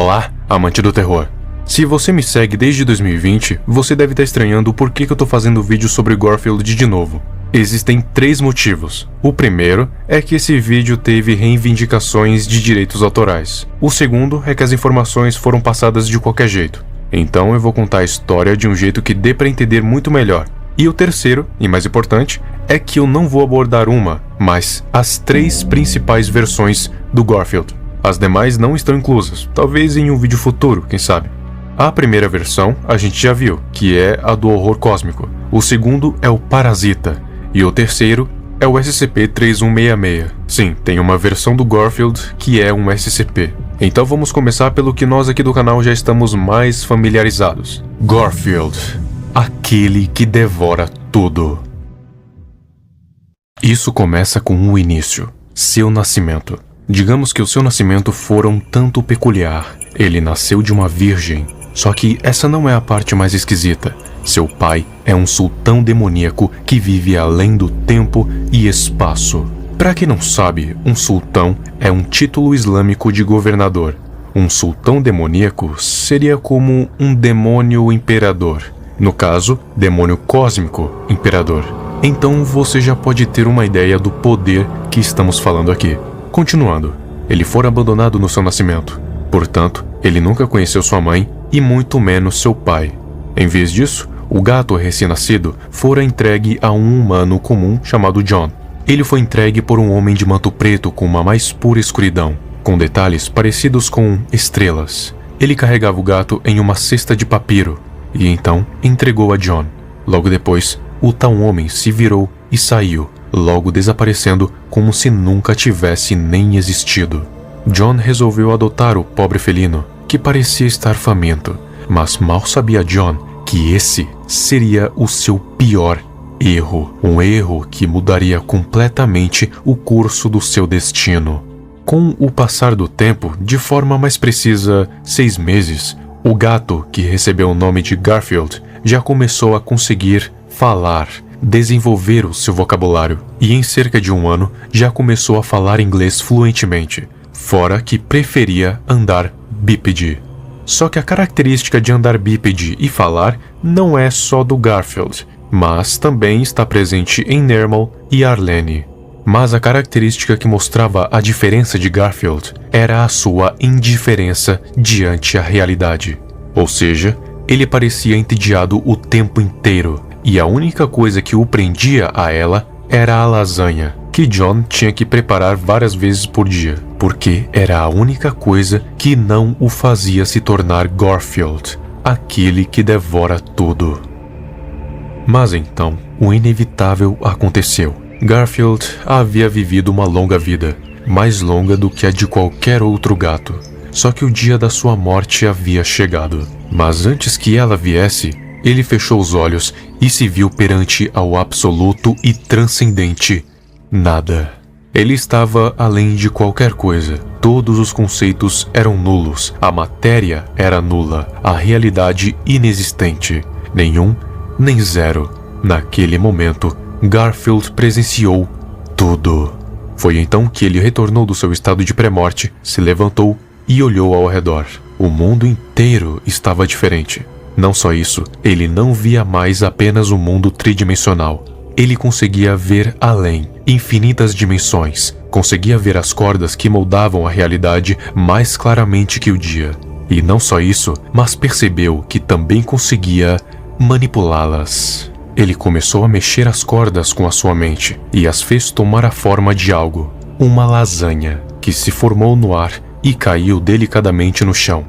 Olá, amante do terror. Se você me segue desde 2020, você deve estar estranhando o porquê que eu tô fazendo vídeo sobre Garfield de novo. Existem 3 motivos. O primeiro é que esse vídeo teve reivindicações de direitos autorais. O segundo é que as informações foram passadas de qualquer jeito. Então eu vou contar a história de um jeito que dê pra entender muito melhor. E o terceiro, e mais importante, é que eu não vou abordar uma, mas as 3 principais versões do Garfield. As demais não estão inclusas, talvez em um vídeo futuro, quem sabe. A primeira versão a gente já viu, que é a do horror cósmico. O segundo é o Parasita. E o terceiro é o SCP-3166. Sim, tem uma versão do Garfield que é um SCP. Então vamos começar pelo que nós aqui do canal já estamos mais familiarizados. Garfield, aquele que devora tudo. Isso começa com um início, seu nascimento. Digamos que o seu nascimento fora um tanto peculiar. Ele nasceu de uma virgem. Só que essa não é a parte mais esquisita. Seu pai é um sultão demoníaco que vive além do tempo e espaço. Pra quem não sabe, um sultão é um título islâmico de governador. Um sultão demoníaco seria como um demônio imperador. No caso, demônio cósmico imperador. Então você já pode ter uma ideia do poder que estamos falando aqui. Continuando, ele fora abandonado no seu nascimento. Portanto, ele nunca conheceu sua mãe e muito menos seu pai. Em vez disso, o gato recém-nascido fora entregue a um humano comum chamado John. Ele foi entregue por um homem de manto preto com uma mais pura escuridão, com detalhes parecidos com estrelas. Ele carregava o gato em uma cesta de papiro e então entregou a John. Logo depois, o tal homem se virou e saiu, logo desaparecendo como se nunca tivesse nem existido. John resolveu adotar o pobre felino, que parecia estar faminto, mas mal sabia John que esse seria o seu pior erro. Um erro que mudaria completamente o curso do seu destino. Com o passar do tempo, de forma mais precisa, 6 meses, o gato, que recebeu o nome de Garfield, já começou a conseguir falar, desenvolver o seu vocabulário, e em cerca de 1 ano já começou a falar inglês fluentemente, fora que preferia andar bípede. Só que a característica de andar bípede e falar não é só do Garfield, mas também está presente em Nermal e Arlene. Mas a característica que mostrava a diferença de Garfield era a sua indiferença diante a realidade. Ou seja, ele parecia entediado o tempo inteiro, e a única coisa que o prendia a ela era a lasanha, que John tinha que preparar várias vezes por dia, porque era a única coisa que não o fazia se tornar Garfield, aquele que devora tudo. Mas então, o inevitável aconteceu. Garfield havia vivido uma longa vida, mais longa do que a de qualquer outro gato. Só que o dia da sua morte havia chegado. Mas antes que ela viesse, ele fechou os olhos e se viu perante ao absoluto e transcendente nada. Ele estava além de qualquer coisa. Todos os conceitos eram nulos, a matéria era nula, a realidade inexistente. Nenhum, nem zero. Naquele momento, Garfield presenciou tudo. Foi então que ele retornou do seu estado de pré-morte, se levantou e olhou ao redor. O mundo inteiro estava diferente. Não só isso, ele não via mais apenas o mundo tridimensional. Ele conseguia ver além, infinitas dimensões. Conseguia ver as cordas que moldavam a realidade mais claramente que o dia. E não só isso, mas percebeu que também conseguia manipulá-las. Ele começou a mexer as cordas com a sua mente e as fez tomar a forma de algo. Uma lasanha, que se formou no ar e caiu delicadamente no chão.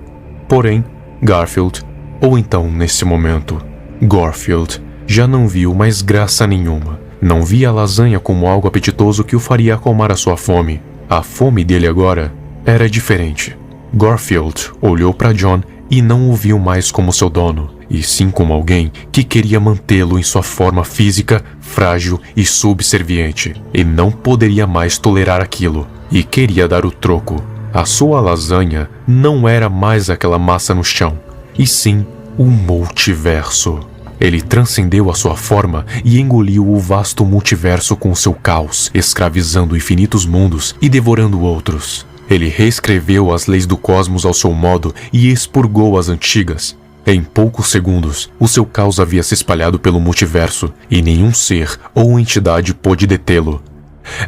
Porém, Garfield, ou então nesse momento, Garfield, já não viu mais graça nenhuma. Não via a lasanha como algo apetitoso que o faria acalmar a sua fome. A fome dele agora era diferente. Garfield olhou para John e não o viu mais como seu dono, e sim como alguém que queria mantê-lo em sua forma física, frágil e subserviente. E não poderia mais tolerar aquilo, e queria dar o troco. A sua lasanha não era mais aquela massa no chão, e sim o multiverso. Ele transcendeu a sua forma e engoliu o vasto multiverso com seu caos, escravizando infinitos mundos e devorando outros. Ele reescreveu as leis do cosmos ao seu modo e expurgou as antigas. Em poucos segundos, o seu caos havia se espalhado pelo multiverso e nenhum ser ou entidade pôde detê-lo.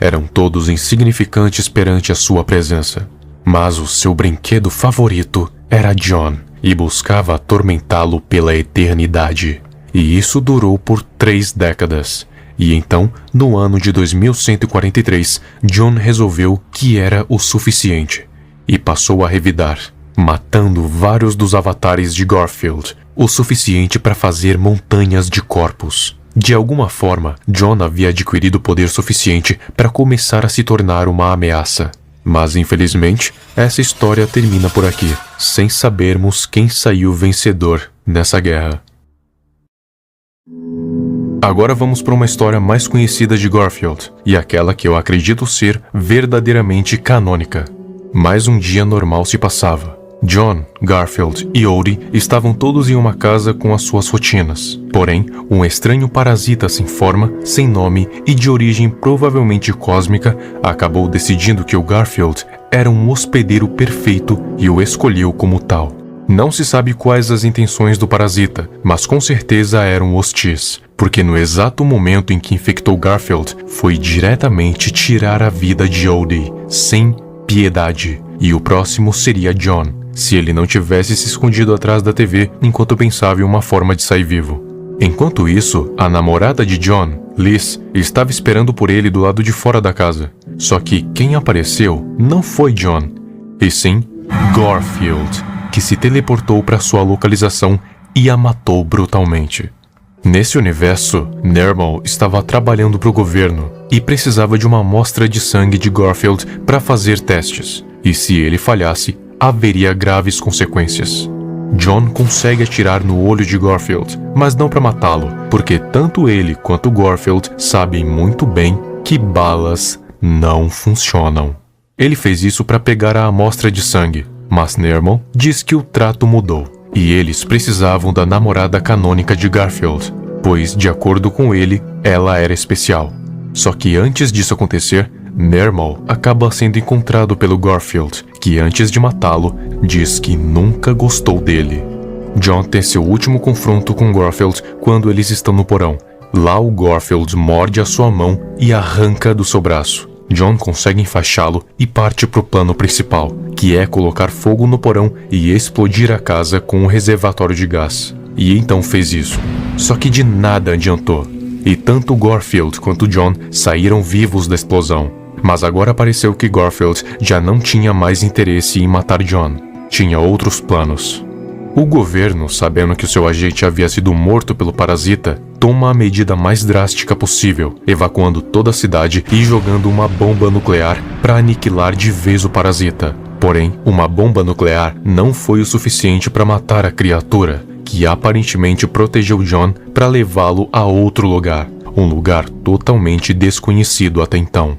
Eram todos insignificantes perante a sua presença. Mas o seu brinquedo favorito era John e buscava atormentá-lo pela eternidade. E isso durou por 3 décadas. E então, no ano de 2143, John resolveu que era o suficiente e passou a revidar, matando vários dos avatares de Garfield, o suficiente para fazer montanhas de corpos. De alguma forma, John havia adquirido poder suficiente para começar a se tornar uma ameaça. Mas, infelizmente, essa história termina por aqui, sem sabermos quem saiu vencedor nessa guerra. Agora vamos para uma história mais conhecida de Garfield, e aquela que eu acredito ser verdadeiramente canônica. Mais um dia normal se passava. John, Garfield e Odie estavam todos em uma casa com as suas rotinas. Porém, um estranho parasita sem forma, sem nome e de origem provavelmente cósmica acabou decidindo que o Garfield era um hospedeiro perfeito e o escolheu como tal. Não se sabe quais as intenções do parasita, mas com certeza eram hostis, porque no exato momento em que infectou Garfield, foi diretamente tirar a vida de Odie, sem piedade. E o próximo seria John, se ele não tivesse se escondido atrás da TV enquanto pensava em uma forma de sair vivo. Enquanto isso, a namorada de John, Liz, estava esperando por ele do lado de fora da casa. Só que quem apareceu não foi John, e sim Garfield, que se teleportou para sua localização e a matou brutalmente. Nesse universo, Nermal estava trabalhando para o governo e precisava de uma amostra de sangue de Garfield para fazer testes, e se ele falhasse, haveria graves consequências. John consegue atirar no olho de Garfield, mas não para matá-lo, porque tanto ele quanto Garfield sabem muito bem que balas não funcionam. Ele fez isso para pegar a amostra de sangue, mas Nermal diz que o trato mudou, e eles precisavam da namorada canônica de Garfield, pois, de acordo com ele, ela era especial. Só que antes disso acontecer, Nermal acaba sendo encontrado pelo Garfield, que antes de matá-lo, diz que nunca gostou dele. John tem seu último confronto com Garfield quando eles estão no porão. Lá o Garfield morde a sua mão e arranca do seu braço. John consegue enfaixá-lo e parte para o plano principal, que é colocar fogo no porão e explodir a casa com um reservatório de gás. E então fez isso. Só que de nada adiantou. E tanto Garfield quanto John saíram vivos da explosão. Mas agora pareceu que Garfield já não tinha mais interesse em matar John. Tinha outros planos. O governo, sabendo que o seu agente havia sido morto pelo parasita, toma a medida mais drástica possível, evacuando toda a cidade e jogando uma bomba nuclear para aniquilar de vez o parasita. Porém, uma bomba nuclear não foi o suficiente para matar a criatura, que aparentemente protegeu John para levá-lo a outro lugar, um lugar totalmente desconhecido até então.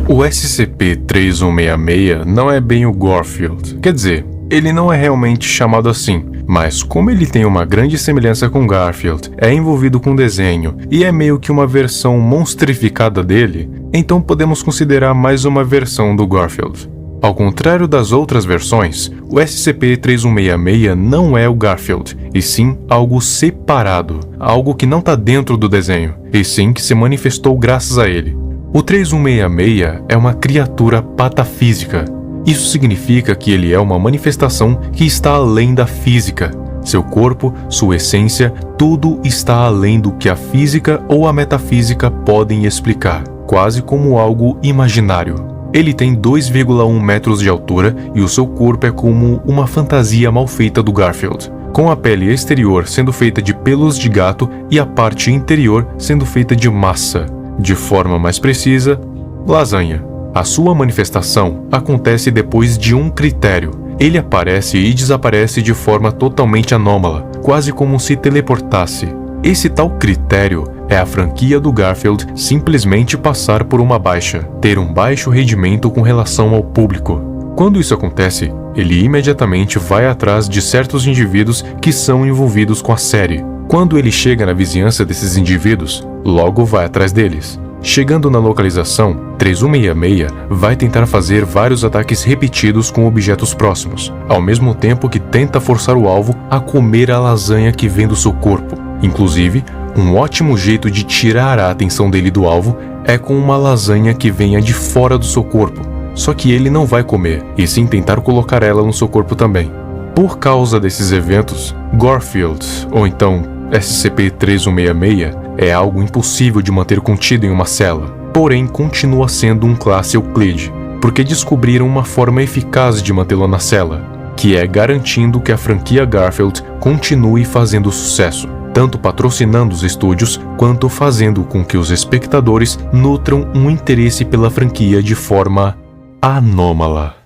O SCP-3166 não é bem o Garfield, quer dizer, ele não é realmente chamado assim, mas como ele tem uma grande semelhança com Garfield, é envolvido com desenho e é meio que uma versão monstrificada dele, então podemos considerar mais uma versão do Garfield. Ao contrário das outras versões, o SCP-3166 não é o Garfield, e sim algo separado, algo que não está dentro do desenho, e sim que se manifestou graças a ele. O 3166 é uma criatura patafísica. Isso significa que ele é uma manifestação que está além da física. Seu corpo, sua essência, tudo está além do que a física ou a metafísica podem explicar, quase como algo imaginário. Ele tem 2,1 metros de altura e o seu corpo é como uma fantasia mal feita do Garfield, com a pele exterior sendo feita de pelos de gato e a parte interior sendo feita de massa. De forma mais precisa, lasanha. A sua manifestação acontece depois de um critério. Ele aparece e desaparece de forma totalmente anômala, quase como se teleportasse. Esse tal critério é a franquia do Garfield simplesmente passar por uma baixa, ter um baixo rendimento com relação ao público. Quando isso acontece, ele imediatamente vai atrás de certos indivíduos que são envolvidos com a série. Quando ele chega na vizinhança desses indivíduos, logo vai atrás deles. Chegando na localização, 3166 vai tentar fazer vários ataques repetidos com objetos próximos, ao mesmo tempo que tenta forçar o alvo a comer a lasanha que vem do seu corpo. Inclusive, um ótimo jeito de tirar a atenção dele do alvo é com uma lasanha que venha de fora do seu corpo. Só que ele não vai comer, e sim tentar colocar ela no seu corpo também. Por causa desses eventos, Garfield, ou então SCP-3166, é algo impossível de manter contido em uma cela. Porém, continua sendo um classe Euclid, porque descobriram uma forma eficaz de mantê-lo na cela, que é garantindo que a franquia Garfield continue fazendo sucesso, tanto patrocinando os estúdios, quanto fazendo com que os espectadores nutram um interesse pela franquia de forma anômala.